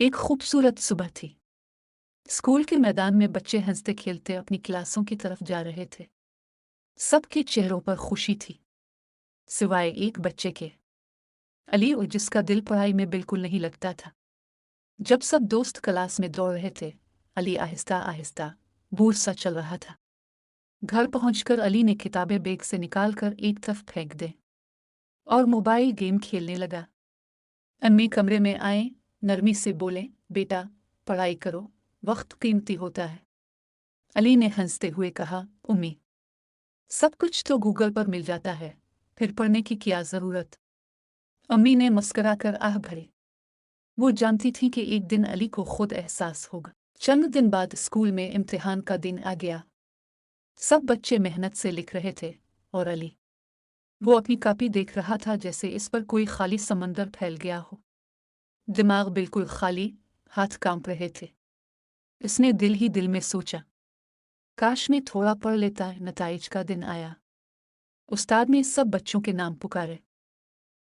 एक खूबसूरत सुबह थी। स्कूल के मैदान में बच्चे हंसते खेलते अपनी क्लासों की तरफ जा रहे थे। सबके चेहरों पर खुशी थी, सिवाय एक बच्चे के, अली, और जिसका दिल पढ़ाई में बिल्कुल नहीं लगता था। जब सब दोस्त क्लास में दौड़ रहे थे, अली आहिस्ता आहिस्ता दूर सा चल रहा था। घर पहुंचकर अली ने किताबें बैग से निकालकर एक तरफ फेंक दे और मोबाइल गेम खेलने लगा। अम्मी कमरे में आए, नरमी से बोले, बेटा पढ़ाई करो, वक्त कीमती होता है। अली ने हंसते हुए कहा, उम्मी, सब कुछ तो गूगल पर मिल जाता है, फिर पढ़ने की क्या जरूरत। अम्मी ने मुस्कुराकर आह भरी। वो जानती थी कि एक दिन अली को खुद एहसास होगा। चंद दिन बाद स्कूल में इम्तिहान का दिन आ गया। सब बच्चे मेहनत से लिख रहे थे और अली, वो अपनी कॉपी देख रहा था जैसे इस पर कोई खाली समंदर फैल गया हो। दिमाग बिल्कुल खाली, हाथ कांप रहे थे। इसने दिल ही दिल में सोचा, काश मैं थोड़ा पढ़ लेता। नताइज का दिन आया। उस्ताद ने सब बच्चों के नाम पुकारे।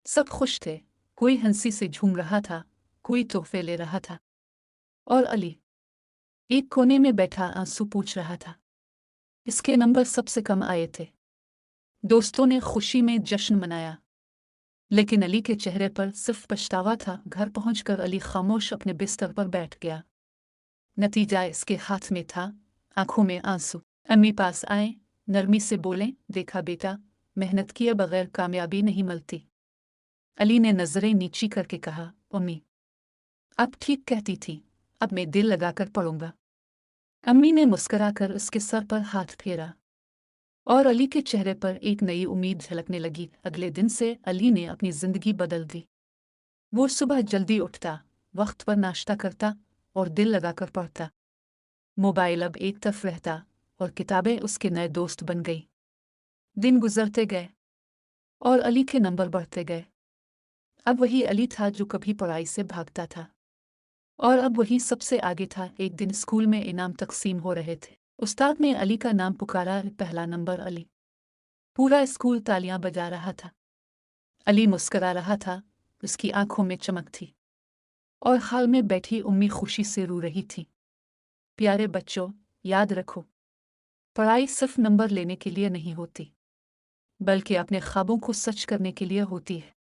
सब खुश थे, कोई हंसी से झूम रहा था, कोई तोहफे ले रहा था, और अली एक कोने में बैठा आंसू पूछ रहा था। इसके नंबर सबसे कम आए थे। दोस्तों ने खुशी में जश्न मनाया, लेकिन अली के चेहरे पर सिर्फ पछतावा था। घर पहुंचकर अली खामोश अपने बिस्तर पर बैठ गया। नतीजा इसके हाथ में था, आंखों में आंसू। अम्मी पास आए, नरमी से बोले, देखा बेटा, मेहनत किए बगैर कामयाबी नहीं मिलती। अली ने नजरें नीची करके कहा, अम्मी, आप ठीक कहती थी, अब मैं दिल लगाकर पढ़ूंगा। अम्मी ने मुस्कुराकर उसके सर पर हाथ फेरा और अली के चेहरे पर एक नई उम्मीद झलकने लगी। अगले दिन से अली ने अपनी जिंदगी बदल दी। वो सुबह जल्दी उठता, वक्त पर नाश्ता करता और दिल लगाकर पढ़ता। मोबाइल अब एक तरफ रहता और किताबें उसके नए दोस्त बन गई। दिन गुजरते गए और अली के नंबर बढ़ते गए। अब वही अली था जो कभी पढ़ाई से भागता था, और अब वही सबसे आगे था। एक दिन स्कूल में इनाम तकसीम हो रहे थे। उस्ताद ने अली का नाम पुकारा। पहला नंबर अली। पूरा स्कूल तालियां बजा रहा था। अली मुस्कुरा रहा था, उसकी आंखों में चमक थी, और हाल में बैठी उम्मी खुशी से रो रही थी। प्यारे बच्चों, याद रखो, पढ़ाई सिर्फ नंबर लेने के लिए नहीं होती, बल्कि अपने ख्वाबों को सच करने के लिए होती है।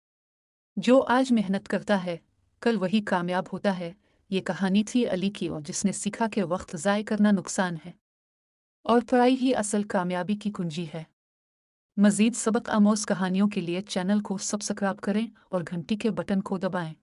जो आज मेहनत करता है, कल वही कामयाब होता है। ये कहानी थी अली की, और जिसने सीखा कि वक्त ज़ाय करना नुकसान है और पढ़ाई ही असल कामयाबी की कुंजी है। मज़ीद सबक आमोज़ कहानियों के लिए चैनल को सब्सक्राइब करें और घंटी के बटन को दबाएं।